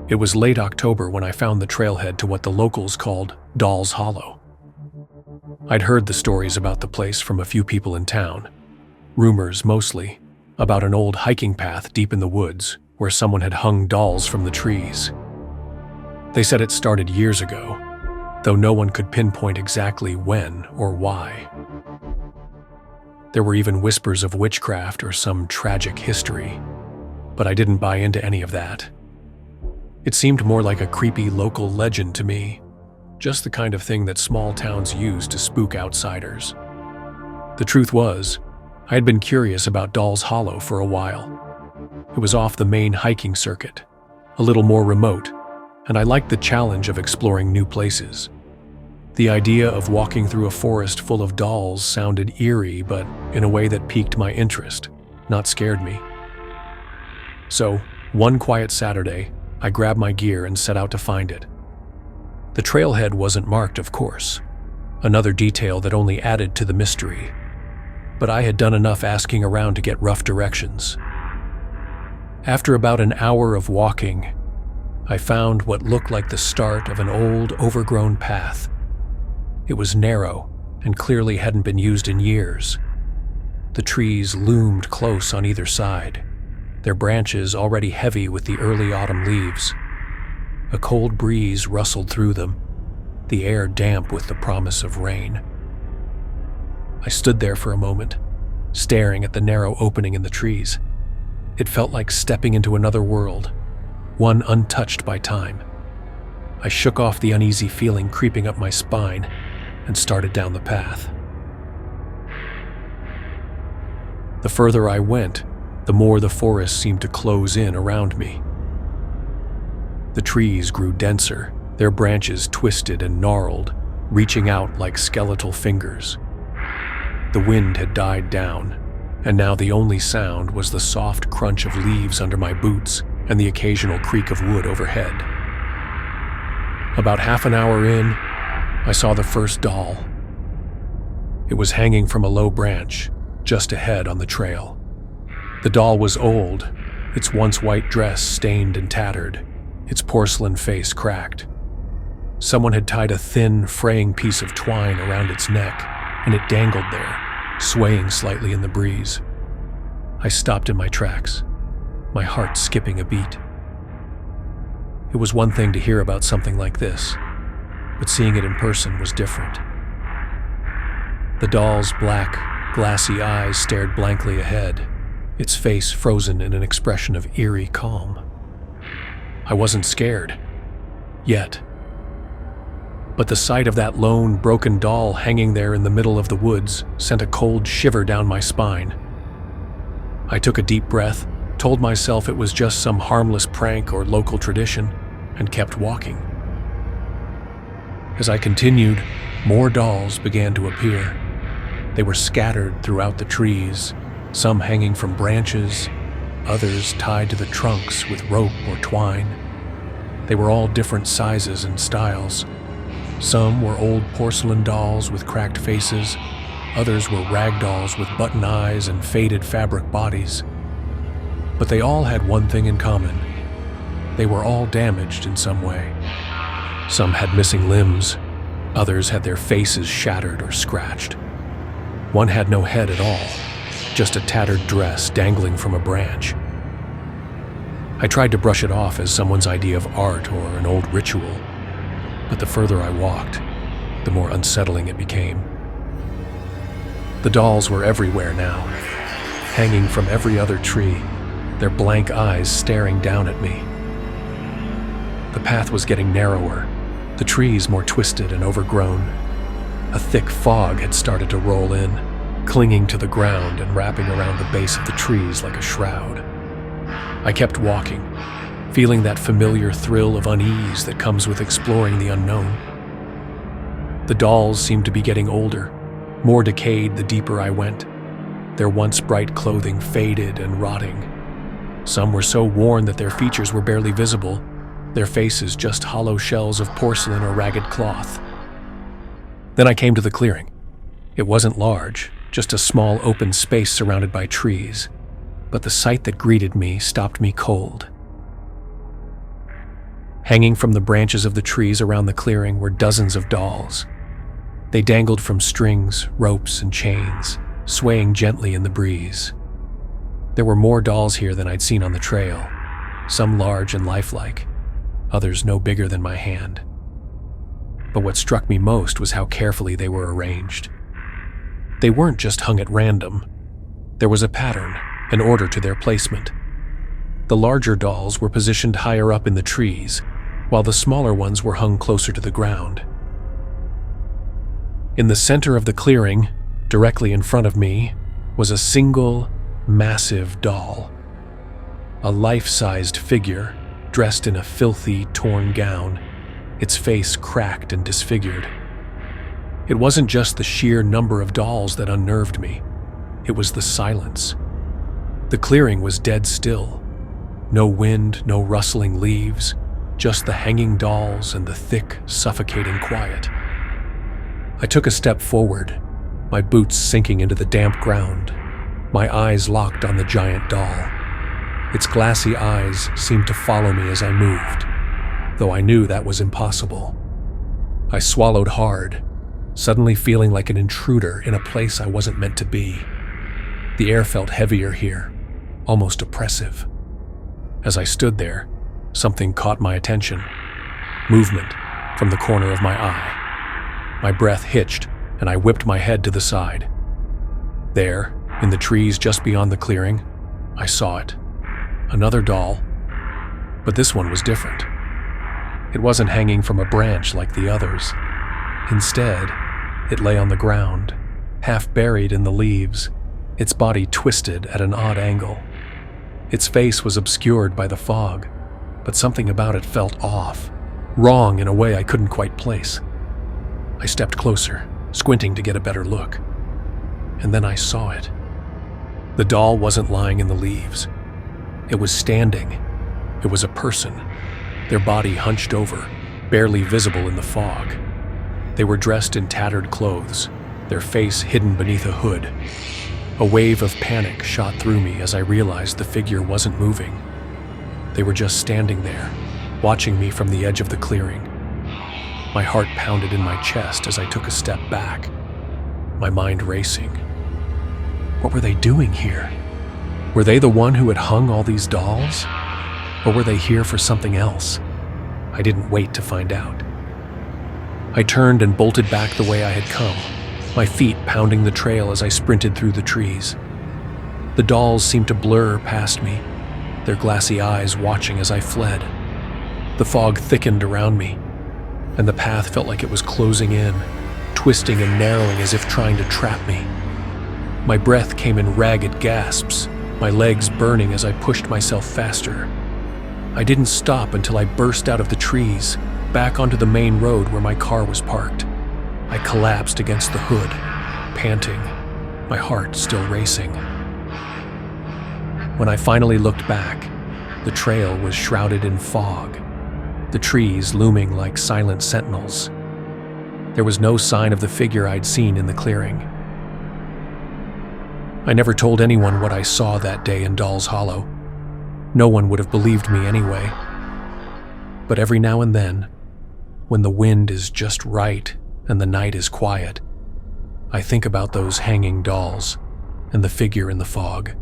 It was late October when I found the trailhead to what the locals called Doll's Hollow. I'd heard the stories about the place from a few people in town, rumors mostly, about an old hiking path deep in the woods where someone had hung dolls from the trees. They said it started years ago, though no one could pinpoint exactly when or why. There were even whispers of witchcraft or some tragic history, but I didn't buy into any of that. It seemed more like a creepy local legend to me, just the kind of thing that small towns use to spook outsiders. The truth was, I had been curious about Doll's Hollow for a while. It was off the main hiking circuit, a little more remote, and I liked the challenge of exploring new places. The idea of walking through a forest full of dolls sounded eerie, but in a way that piqued my interest, not scared me. So, one quiet Saturday, I grabbed my gear and set out to find it. The trailhead wasn't marked, of course, another detail that only added to the mystery. But I had done enough asking around to get rough directions. After about an hour of walking, I found what looked like the start of an old, overgrown path. It was narrow and clearly hadn't been used in years. The trees loomed close on either side, their branches already heavy with the early autumn leaves. A cold breeze rustled through them, the air damp with the promise of rain. I stood there for a moment, staring at the narrow opening in the trees. It felt like stepping into another world, one untouched by time. I shook off the uneasy feeling creeping up my spine and started down the path. The further I went, the more the forest seemed to close in around me. The trees grew denser, their branches twisted and gnarled, reaching out like skeletal fingers. The wind had died down, and now the only sound was the soft crunch of leaves under my boots and the occasional creak of wood overhead. About half an hour in, I saw the first doll. It was hanging from a low branch, just ahead on the trail. The doll was old, its once white dress stained and tattered, its porcelain face cracked. Someone had tied a thin, fraying piece of twine around its neck, and it dangled there, swaying slightly in the breeze. I stopped in my tracks, my heart skipping a beat. It was one thing to hear about something like this, but seeing it in person was different. The doll's black, glassy eyes stared blankly ahead, its face frozen in an expression of eerie calm. I wasn't scared, yet. But the sight of that lone, broken doll hanging there in the middle of the woods sent a cold shiver down my spine. I took a deep breath, told myself it was just some harmless prank or local tradition, and kept walking. As I continued, more dolls began to appear. They were scattered throughout the trees, some hanging from branches, others tied to the trunks with rope or twine. They were all different sizes and styles. Some were old porcelain dolls with cracked faces, others were rag dolls with button eyes and faded fabric bodies. But they all had one thing in common. They were all damaged in some way. Some had missing limbs, others had their faces shattered or scratched. One had no head at all, just a tattered dress dangling from a branch. I tried to brush it off as someone's idea of art or an old ritual, but the further I walked, the more unsettling it became. The dolls were everywhere now, hanging from every other tree, their blank eyes staring down at me. The path was getting narrower, the trees more twisted and overgrown. A thick fog had started to roll in, clinging to the ground and wrapping around the base of the trees like a shroud. I kept walking, feeling that familiar thrill of unease that comes with exploring the unknown. The dolls seemed to be getting older, more decayed the deeper I went, their once bright clothing faded and rotting. Some were so worn that their features were barely visible, their faces just hollow shells of porcelain or ragged cloth. Then I came to the clearing. It wasn't large, just a small open space surrounded by trees, but the sight that greeted me stopped me cold. Hanging from the branches of the trees around the clearing were dozens of dolls. They dangled from strings, ropes, and chains, swaying gently in the breeze. There were more dolls here than I'd seen on the trail, some large and lifelike, others no bigger than my hand. But what struck me most was how carefully they were arranged. They weren't just hung at random. There was a pattern, an order to their placement. The larger dolls were positioned higher up in the trees, while the smaller ones were hung closer to the ground. In the center of the clearing, directly in front of me, was a single, massive doll. A life-sized figure, dressed in a filthy, torn gown, its face cracked and disfigured. It wasn't just the sheer number of dolls that unnerved me. It was the silence. The clearing was dead still. No wind, no rustling leaves, just the hanging dolls and the thick, suffocating quiet. I took a step forward, my boots sinking into the damp ground, my eyes locked on the giant doll. Its glassy eyes seemed to follow me as I moved, though I knew that was impossible. I swallowed hard, suddenly feeling like an intruder in a place I wasn't meant to be. The air felt heavier here, almost oppressive. As I stood there, something caught my attention. Movement from the corner of my eye. My breath hitched, and I whipped my head to the side. There, in the trees just beyond the clearing, I saw it. Another doll, but this one was different. It wasn't hanging from a branch like the others. Instead, it lay on the ground, half buried in the leaves, its body twisted at an odd angle. Its face was obscured by the fog, but something about it felt off, wrong in a way I couldn't quite place. I stepped closer, squinting to get a better look. And then I saw it. The doll wasn't lying in the leaves. It was standing. It was a person, their body hunched over, barely visible in the fog. They were dressed in tattered clothes, their face hidden beneath a hood. A wave of panic shot through me as I realized the figure wasn't moving. They were just standing there, watching me from the edge of the clearing. My heart pounded in my chest as I took a step back, my mind racing. What were they doing here? Were they the one who had hung all these dolls? Or were they here for something else? I didn't wait to find out. I turned and bolted back the way I had come, my feet pounding the trail as I sprinted through the trees. The dolls seemed to blur past me, their glassy eyes watching as I fled. The fog thickened around me, and the path felt like it was closing in, twisting and narrowing as if trying to trap me. My breath came in ragged gasps, my legs burning as I pushed myself faster. I didn't stop until I burst out of the trees, back onto the main road where my car was parked. I collapsed against the hood, panting, my heart still racing. When I finally looked back, the trail was shrouded in fog, the trees looming like silent sentinels. There was no sign of the figure I'd seen in the clearing. I never told anyone what I saw that day in Doll's Hollow. No one would have believed me anyway. But every now and then, when the wind is just right and the night is quiet, I think about those hanging dolls and the figure in the fog.